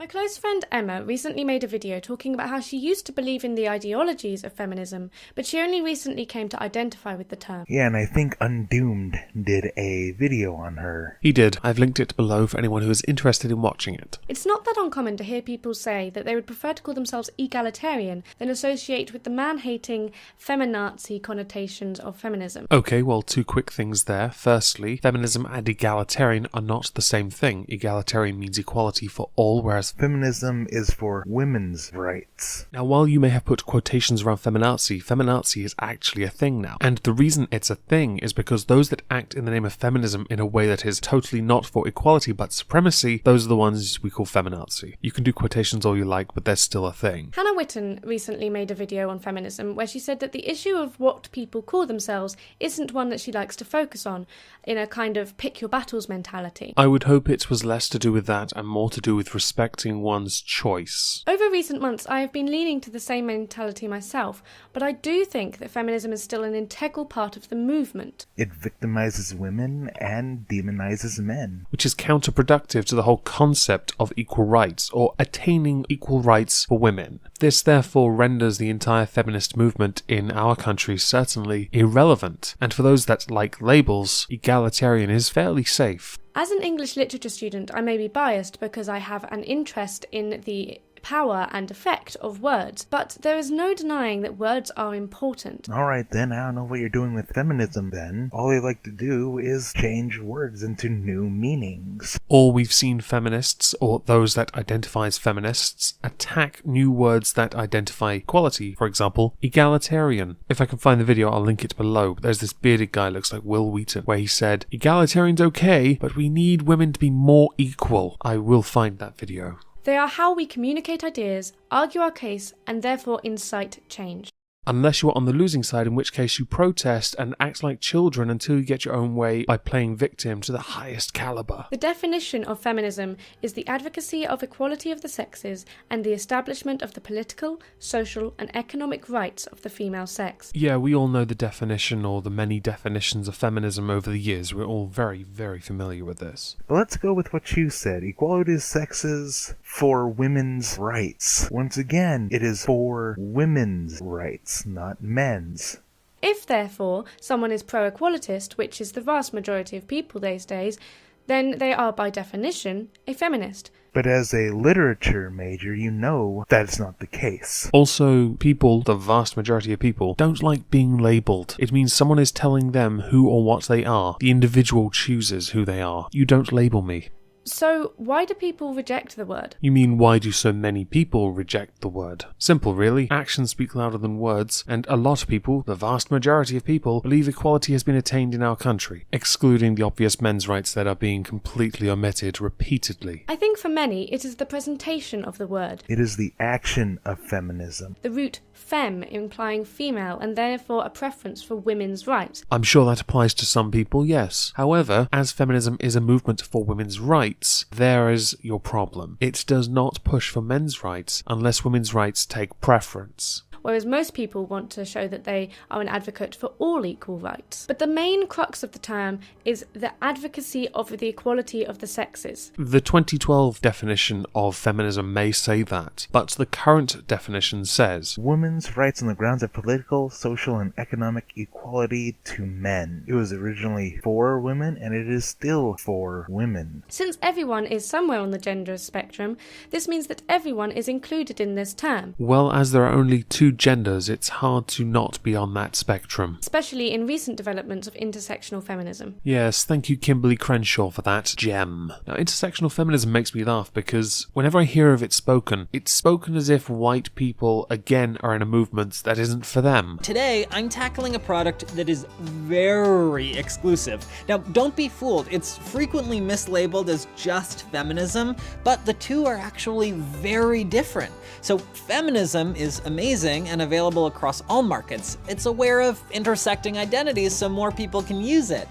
My close friend Emma recently made a video talking about how she used to believe in the ideologies of feminism, but she only recently came to identify with the term. Yeah, and I think Undoomed did a video on her. He did. I've linked it below for anyone who is interested in watching it. It's not that uncommon to hear people say that they would prefer to call themselves egalitarian than associate with the man-hating, feminazi connotations of feminism. Okay, well, two quick things there. Firstly, feminism and egalitarian are not the same thing. Egalitarian means equality for all, whereas Feminism is for women's rights. Now, while you may have put quotations around feminazi is actually a thing now. And the reason it's a thing is because those that act in the name of feminism in a way that is totally not for equality but supremacy, those are the ones we call feminazi. You can do quotations all you like, but they're still a thing. Hannah Witten recently made a video on feminism where she said that the issue of what people call themselves isn't one that she likes to focus on, in a kind of pick your battles mentality. I would hope it was less to do with that and more to do with respecting one's choice. Over recent months, I have been leaning to the same mentality myself, but I do think that feminism is still an integral part of the movement. It victimizes women and demonizes men. Which is counterproductive to the whole concept of equal rights, or attaining equal rights for women. This therefore renders the entire feminist movement in our country certainly irrelevant, and for those that like labels, egalitarian is fairly safe. As an English literature student, I may be biased because I have an interest in the power and effect of words, but there is no denying that words are important. Alright then, I don't know what you're doing with feminism then. All they like to do is change words into new meanings. Or we've seen feminists, or those that identify as feminists, attack new words that identify equality. For example, egalitarian. If I can find the video, I'll link it below. But there's this bearded guy, looks like Will Wheaton, where he said, egalitarian's okay, but we need women to be more equal. I will find that video. They are how we communicate ideas, argue our case, and therefore incite change. Unless you are on the losing side, in which case you protest and act like children until you get your own way by playing victim to the highest caliber. The definition of feminism is the advocacy of equality of the sexes and the establishment of the political, social, and economic rights of the female sex. Yeah, we all know the definition or the many definitions of feminism over the years. We're all very, very familiar with this. But let's go with what you said. Equality of sexes for women's rights. Once again, it is for women's rights, not men's. If, therefore, someone is pro-equalitist, which is the vast majority of people these days, then they are, by definition, a feminist. But as a literature major, you know that's not the case. Also, people, the vast majority of people, don't like being labelled. It means someone is telling them who or what they are. The individual chooses who they are. You don't label me. So, why do people reject the word? You mean, why do so many people reject the word? Simple, really. Actions speak louder than words, and a lot of people, the vast majority of people, believe equality has been attained in our country, excluding the obvious men's rights that are being completely omitted repeatedly. I think for many, it is the presentation of the word. It is the action of feminism. The root femme implying female, and therefore a preference for women's rights. I'm sure that applies to some people, yes. However, as feminism is a movement for women's rights, there is your problem. It does not push for men's rights unless women's rights take preference. Whereas most people want to show that they are an advocate for all equal rights. But the main crux of the term is the advocacy of the equality of the sexes. The 2012 definition of feminism may say that, but the current definition says women's rights on the grounds of political, social, and economic equality to men. It was originally for women, and it is still for women. Since everyone is somewhere on the gender spectrum, this means that everyone is included in this term. Well, as there are only two genders, it's hard to not be on that spectrum. Especially in recent developments of intersectional feminism. Yes, thank you Kimberly Crenshaw for that gem. Now, intersectional feminism makes me laugh because whenever I hear of it spoken, it's spoken as if white people, again, are in a movement that isn't for them. Today, I'm tackling a product that is very exclusive. Now, don't be fooled. It's frequently mislabeled as just feminism, but the two are actually very different. So feminism is amazing and available across all markets. It's aware of intersecting identities so more people can use it.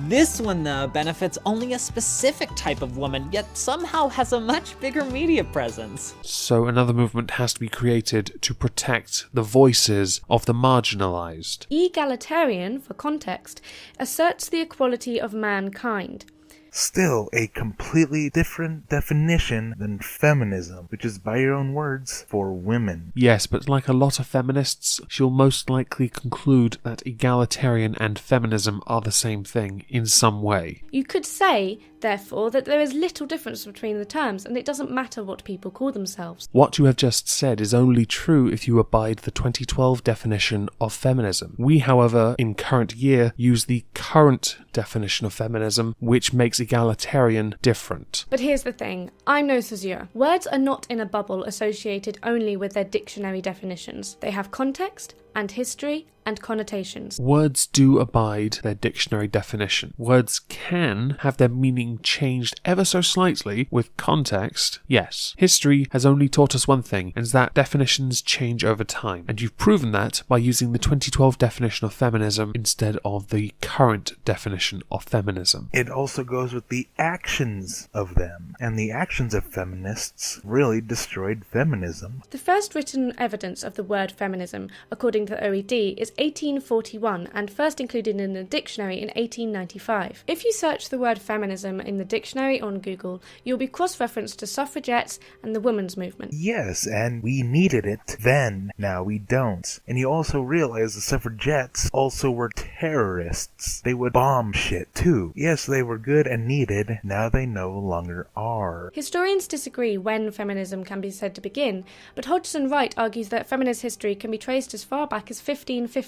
This one, though, benefits only a specific type of woman, yet somehow has a much bigger media presence. So another movement has to be created to protect the voices of the marginalized. Egalitarian, for context, asserts the equality of mankind. Still a completely different definition than feminism, which is, by your own words, for women. Yes, but like a lot of feminists, she'll most likely conclude that egalitarian and feminism are the same thing in some way. You could say, therefore, that there is little difference between the terms, and it doesn't matter what people call themselves. What you have just said is only true if you abide the 2012 definition of feminism. We, however, in current year, use the current definition of feminism, which makes egalitarian different. But here's the thing, I'm no Saussure. Words are not in a bubble associated only with their dictionary definitions. They have context and history and connotations. Words do abide their dictionary definition. Words can have their meaning changed ever so slightly with context, yes. History has only taught us one thing, and that definitions change over time. And you've proven that by using the 2012 definition of feminism instead of the current definition of feminism. It also goes with the actions of them, and the actions of feminists really destroyed feminism. The first written evidence of the word feminism, according to the OED, is 1841 and first included in a dictionary in 1895. If you search the word feminism in the dictionary on Google, you'll be cross-referenced to suffragettes and the women's movement. Yes, and we needed it then. Now we don't. And you also realize the suffragettes also were terrorists. They would bomb shit too. Yes, they were good and needed. Now they no longer are. Historians disagree when feminism can be said to begin, but Hodgson Wright argues that feminist history can be traced as far back as 1550,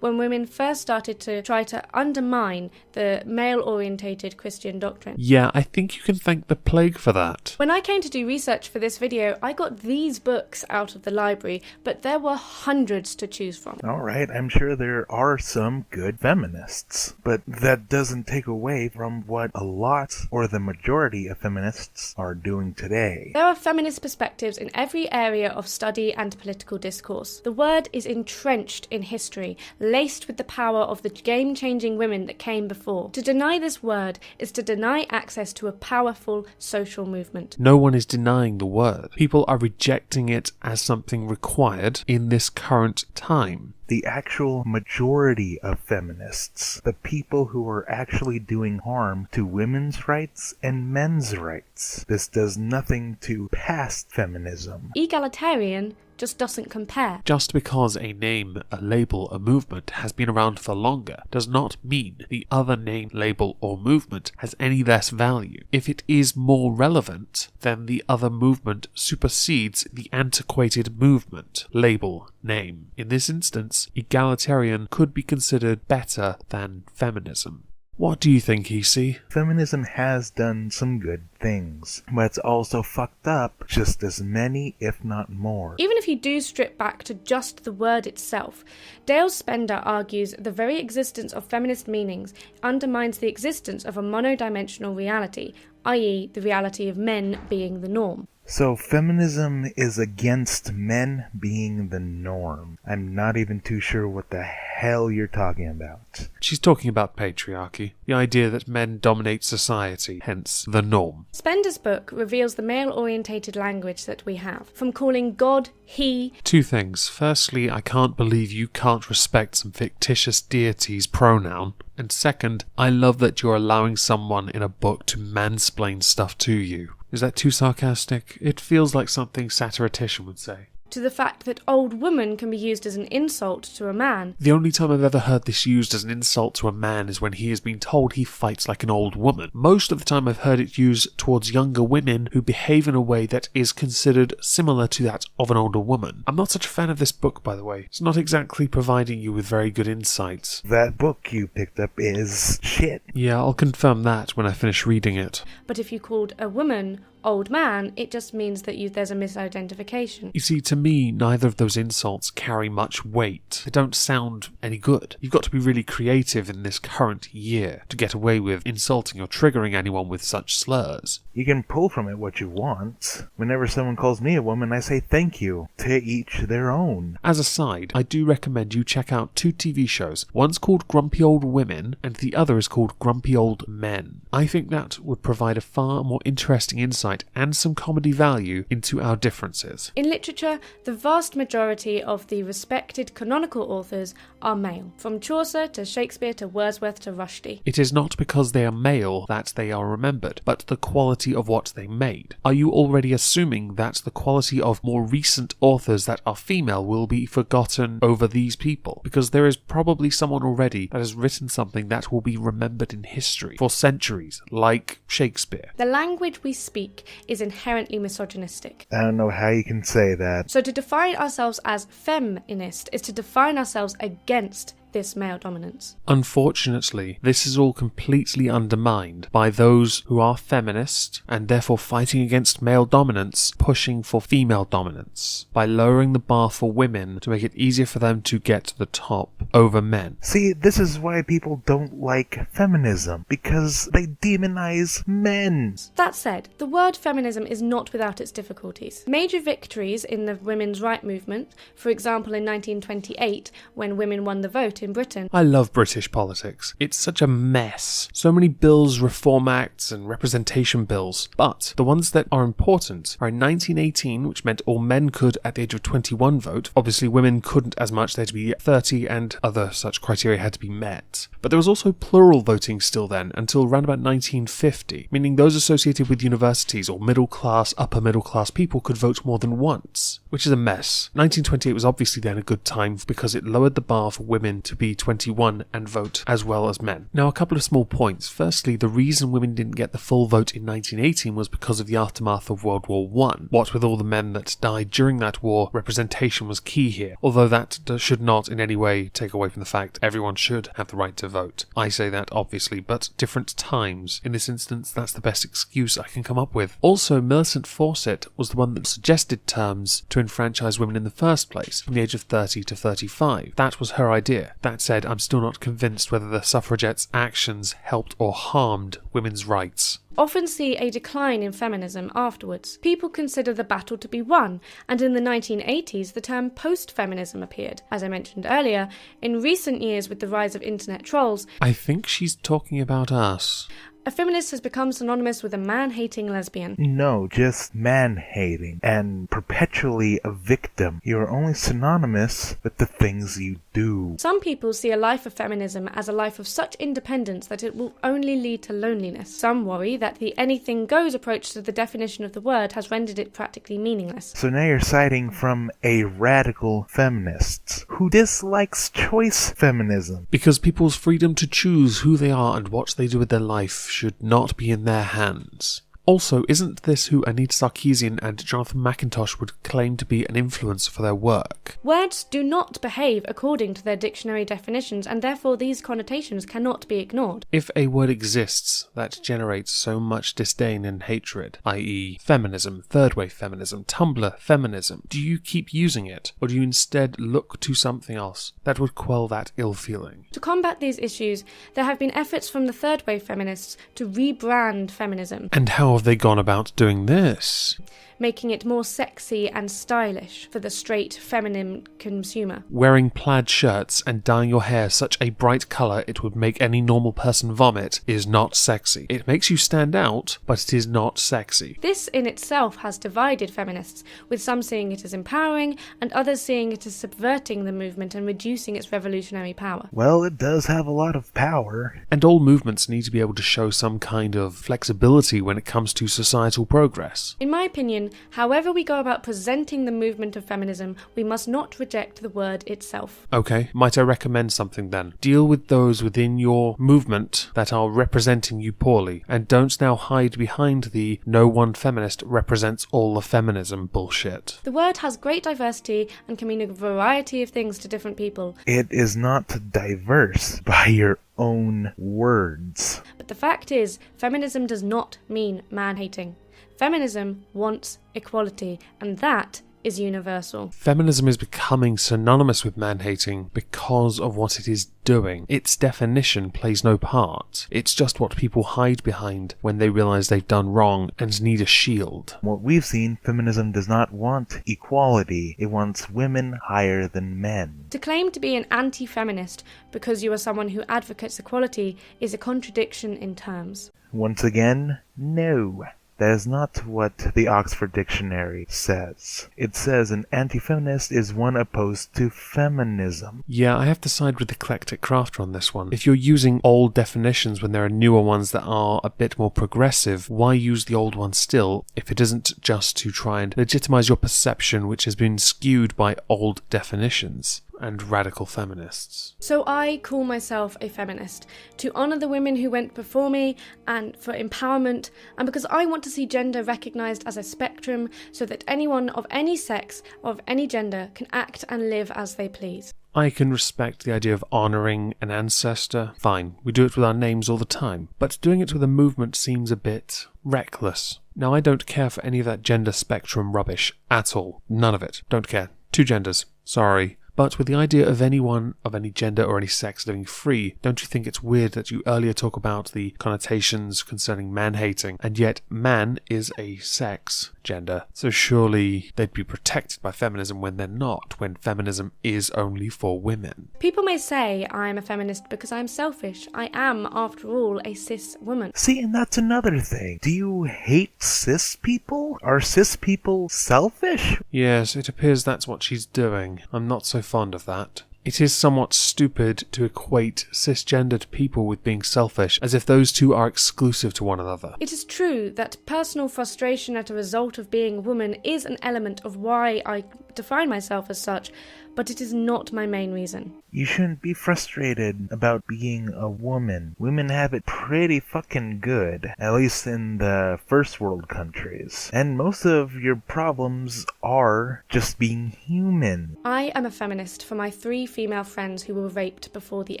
when women first started to try to undermine the male-orientated Christian doctrine. Yeah, I think you can thank the plague for that. When I came to do research for this video, I got these books out of the library, but there were hundreds to choose from. Alright, I'm sure there are some good feminists, but that doesn't take away from what a lot, or the majority of feminists are doing today. There are feminist perspectives in every area of study and political discourse. The word is entrenched in history, laced with the power of the game-changing women that came before. To deny this word is to deny access to a powerful social movement. No one is denying the word. People are rejecting it as something required in this current time. The actual majority of feminists, the people who are actually doing harm to women's rights and men's rights. This does nothing to past feminism. Egalitarian just doesn't compare. Just because a name, a label, a movement has been around for longer does not mean the other name, label, or movement has any less value. If it is more relevant, then the other movement supersedes the antiquated movement, label, name. In this instance, egalitarian could be considered better than feminism. What do you think, EC? Feminism has done some good things, but it's also fucked up just as many, if not more. Even if you do strip back to just the word itself, Dale Spender argues the very existence of feminist meanings undermines the existence of a monodimensional reality, i.e. the reality of men being the norm. So feminism is against men being the norm. I'm not even too sure what the hell you're talking about. She's talking about patriarchy, the idea that men dominate society, hence the norm. Spender's book reveals the male-orientated language that we have, from calling God he. Two things. Firstly, I can't believe you can't respect some fictitious deity's pronoun. And second, I love that you're allowing someone in a book to mansplain stuff to you. Is that too sarcastic? It feels like something satiritician would say. To the fact that old woman can be used as an insult to a man. The only time I've ever heard this used as an insult to a man is when he has been told he fights like an old woman. Most of the time I've heard it used towards younger women who behave in a way that is considered similar to that of an older woman. I'm not such a fan of this book, by the way. It's not exactly providing you with very good insights. That book you picked up is shit. Yeah, I'll confirm that when I finish reading it. But if you called a woman old man, it just means that there's a misidentification. You see, to me, neither of those insults carry much weight. They don't sound any good. You've got to be really creative in this current year to get away with insulting or triggering anyone with such slurs. You can pull from it what you want. Whenever someone calls me a woman, I say thank you. To each their own. As a side, I do recommend you check out 2 TV shows. One's called Grumpy Old Women, and the other is called Grumpy Old Men. I think that would provide a far more interesting insight insight and some comedy value into our differences. In literature, the vast majority of the respected canonical authors are male, from Chaucer to Shakespeare to Wordsworth to Rushdie. It is not because they are male that they are remembered, but the quality of what they made. Are you already assuming that the quality of more recent authors that are female will be forgotten over these people? Because there is probably someone already that has written something that will be remembered in history for centuries, like Shakespeare. The language we speak is inherently misogynistic. I don't know how you can say that. So to define ourselves as feminist is to define ourselves against this male dominance. Unfortunately, this is all completely undermined by those who are feminist and therefore fighting against male dominance, pushing for female dominance, by lowering the bar for women to make it easier for them to get to the top over men. See, this is why people don't like feminism, because they demonize men. That said, the word feminism is not without its difficulties. Major victories in the women's right movement, for example in 1928 when women won the vote in Britain. I love British politics. It's such a mess. So many bills, reform acts, and representation bills. But the ones that are important are in 1918, which meant all men could at the age of 21 vote. Obviously, women couldn't as much. They had to be 30 and other such criteria had to be met. But there was also plural voting still then, until around about 1950, meaning those associated with universities or middle class, upper middle class people could vote more than once, which is a mess. 1928 was obviously then a good time because it lowered the bar for women to be 21 and vote as well as men. Now, a couple of small points. Firstly, the reason women didn't get the full vote in 1918 was because of the aftermath of World War I. What with all the men that died during that war, representation was key here, although that should not in any way take away from the fact everyone should have the right to vote. I say that obviously, but different times. In this instance, that's the best excuse I can come up with. Also, Millicent Fawcett was the one that suggested terms to enfranchise women in the first place, from the age of 30 to 35. That was her idea. That said, I'm still not convinced whether the suffragettes' actions helped or harmed women's rights. Often see a decline in feminism afterwards. People consider the battle to be won, and in the 1980s the term post-feminism appeared. As I mentioned earlier, in recent years with the rise of internet trolls, I think she's talking about us. a feminist has become synonymous with a man-hating lesbian. No, just man-hating, and perpetually a victim. You are only synonymous with the things you do. Some people see a life of feminism as a life of such independence that it will only lead to loneliness. Some worry that the anything goes approach to the definition of the word has rendered it practically meaningless. So now you're citing from a radical feminist who dislikes choice feminism. Because people's freedom to choose who they are and what they do with their life should not be in their hands. Also, isn't this who Anita Sarkeesian and Jonathan McIntosh would claim to be an influence for their work? Words do not behave according to their dictionary definitions, and therefore these connotations cannot be ignored. If a word exists that generates so much disdain and hatred, i.e. feminism, third-wave feminism, Tumblr feminism, do you keep using it, or do you instead look to something else that would quell that ill feeling? To combat these issues, there have been efforts from the third-wave feminists to rebrand feminism. And how have they gone about doing this? Making it more sexy and stylish for the straight, feminine consumer. Wearing plaid shirts and dyeing your hair such a bright colour it would make any normal person vomit is not sexy. It makes you stand out, but it is not sexy. This in itself has divided feminists, with some seeing it as empowering and others seeing it as subverting the movement and reducing its revolutionary power. Well, it does have a lot of power. And all movements need to be able to show some kind of flexibility when it comes to societal progress. In my opinion, however we go about presenting the movement of feminism, we must not reject the word itself. Okay, might I recommend something then? Deal with those within your movement that are representing you poorly, and don't now hide behind the no one feminist represents all the feminism bullshit. The word has great diversity and can mean a variety of things to different people. It is not diverse by your own words. But the fact is, feminism does not mean man-hating. Feminism wants equality, and that is universal. Feminism is becoming synonymous with man-hating because of what it is doing. Its definition plays no part. It's just what people hide behind when they realise they've done wrong and need a shield. What we've seen, feminism does not want equality. It wants women higher than men. To claim to be an anti-feminist because you are someone who advocates equality is a contradiction in terms. Once again, no. That is not what the Oxford Dictionary says. It says an anti-feminist is one opposed to feminism. Yeah, I have to side with Eclectic Crafter on this one. If you're using old definitions when there are newer ones that are a bit more progressive, why use the old ones still if it isn't just to try and legitimize your perception, which has been skewed by old definitions and radical feminists? So I call myself a feminist, to honour the women who went before me and for empowerment, and because I want to see gender recognised as a spectrum so that anyone of any sex, of any gender, can act and live as they please. I can respect the idea of honouring an ancestor. Fine, we do it with our names all the time. But doing it with a movement seems a bit reckless. Now, I don't care for any of that gender spectrum rubbish at all. None of it. Don't care. 2 genders. Sorry. But with the idea of anyone of any gender or any sex living free, don't you think it's weird that you earlier talk about the connotations concerning man-hating, and yet man is a sex gender, so surely they'd be protected by feminism when they're not, when feminism is only for women. People may say I'm a feminist because I'm selfish. I am, after all, a cis woman. See, and that's another thing. Do you hate cis people? Are cis people selfish? Yes, it appears that's what she's doing. I'm not so fond of that. It is somewhat stupid to equate cisgendered people with being selfish, as if those two are exclusive to one another. It is true that personal frustration as a result of being a woman is an element of why I define myself as such, but it is not my main reason. You shouldn't be frustrated about being a woman. Women have it pretty fucking good, at least in the first world countries. And most of your problems are just being human. I am a feminist for my 3 female friends who were raped before the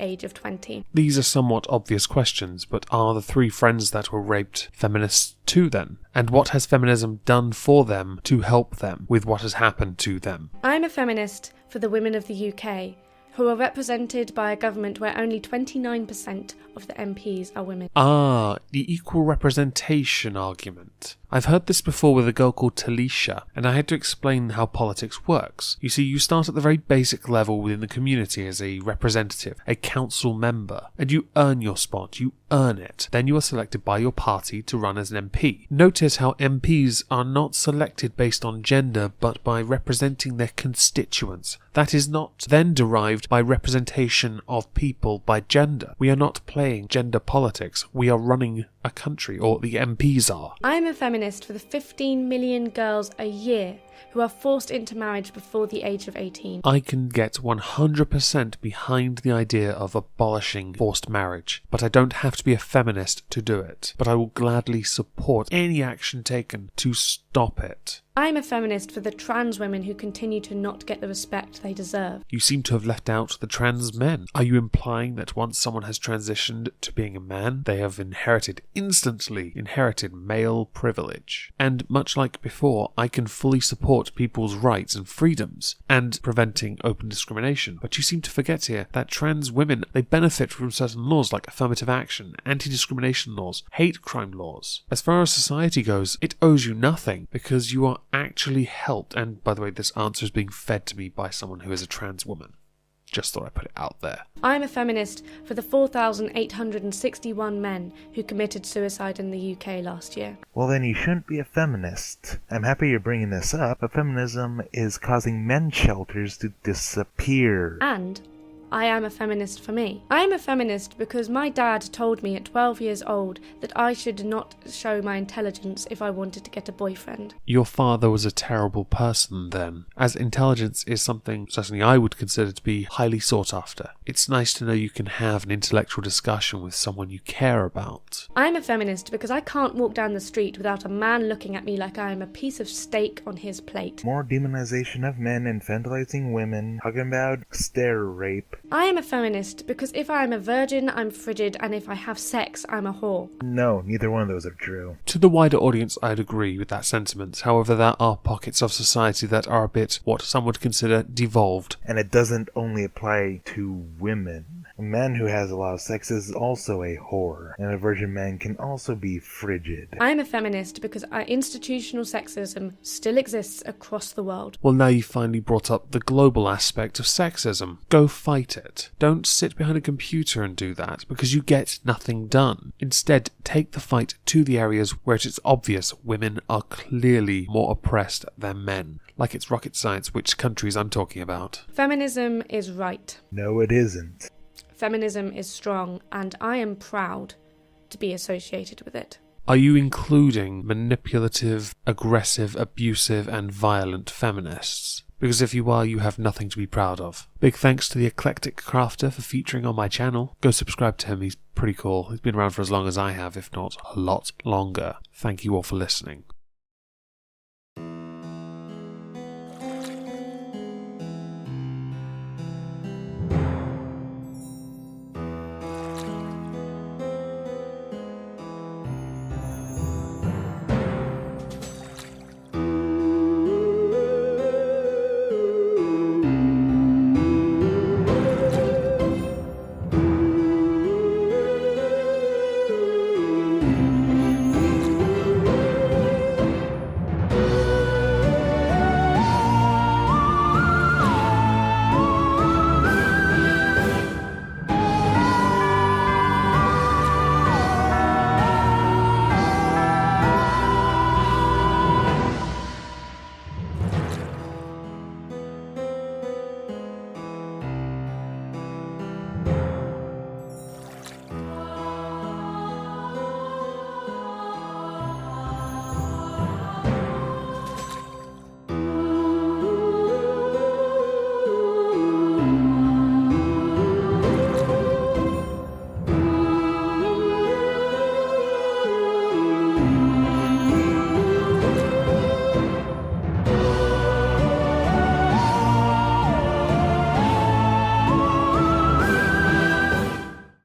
age of 20. These are somewhat obvious questions, but are the 3 friends that were raped feminists too then? And what has feminism done for them to help them with what has happened to them? I'm a feminist for the women of the UK, who are represented by a government where only 29% of the MPs are women. Ah, the equal representation argument. I've heard this before with a girl called Talisha, and I had to explain how politics works. You see, you start at the very basic level within the community as a representative, a council member, and you earn your spot, you earn it. Then you are selected by your party to run as an MP. Notice how MPs are not selected based on gender, but by representing their constituents. That is not then derived by representation of people by gender. We are not playing gender politics, we are running a country, or the MPs are. I'm a feminist for the 15 million girls a year who are forced into marriage before the age of 18. I can get 100% behind the idea of abolishing forced marriage, but I don't have to be a feminist to do it. But I will gladly support any action taken to stop it. I'm a feminist for the trans women who continue to not get the respect they deserve. You seem to have left out the trans men. Are you implying that once someone has transitioned to being a man, they have instantly inherited male privilege? And much like before, I can fully support people's rights and freedoms and preventing open discrimination. But you seem to forget here that trans women, they benefit from certain laws like affirmative action, anti-discrimination laws, hate crime laws. As far as society goes, it owes you nothing because you are actually helped. And by the way, this answer is being fed to me by someone who is a trans woman. Just thought I'd put it out there. I'm a feminist for the 4,861 men who committed suicide in the UK last year. Well, then you shouldn't be a feminist. I'm happy you're bringing this up, but feminism is causing men's shelters to disappear. And I am a feminist for me. I am a feminist because my dad told me at 12 years old that I should not show my intelligence if I wanted to get a boyfriend. Your father was a terrible person then, as intelligence is something certainly I would consider to be highly sought after. It's nice to know you can have an intellectual discussion with someone you care about. I'm a feminist because I can't walk down the street without a man looking at me like I am a piece of steak on his plate. More demonization of men, infantilizing women, talking about stair rape. I am a feminist because if I am a virgin, I'm frigid, and if I have sex, I'm a whore. No, neither one of those are true. To the wider audience, I'd agree with that sentiment. However, there are pockets of society that are a bit what some would consider devolved. And it doesn't only apply to women. A man who has a lot of sex is also a whore, and a virgin man can also be frigid. I am a feminist because institutional sexism still exists across the world. Well, now you finally brought up the global aspect of sexism. Go fight it. Don't sit behind a computer and do that, because you get nothing done. Instead, take the fight to the areas where it is obvious women are clearly more oppressed than men. Like it's rocket science which countries I'm talking about. Feminism is right. No, it isn't. Feminism is strong, and I am proud to be associated with it. Are you including manipulative, aggressive, abusive, and violent feminists? Because if you are, you have nothing to be proud of. Big thanks to the Eclectic Crafter for featuring on my channel. Go subscribe to him, he's pretty cool. He's been around for as long as I have, if not a lot longer. Thank you all for listening.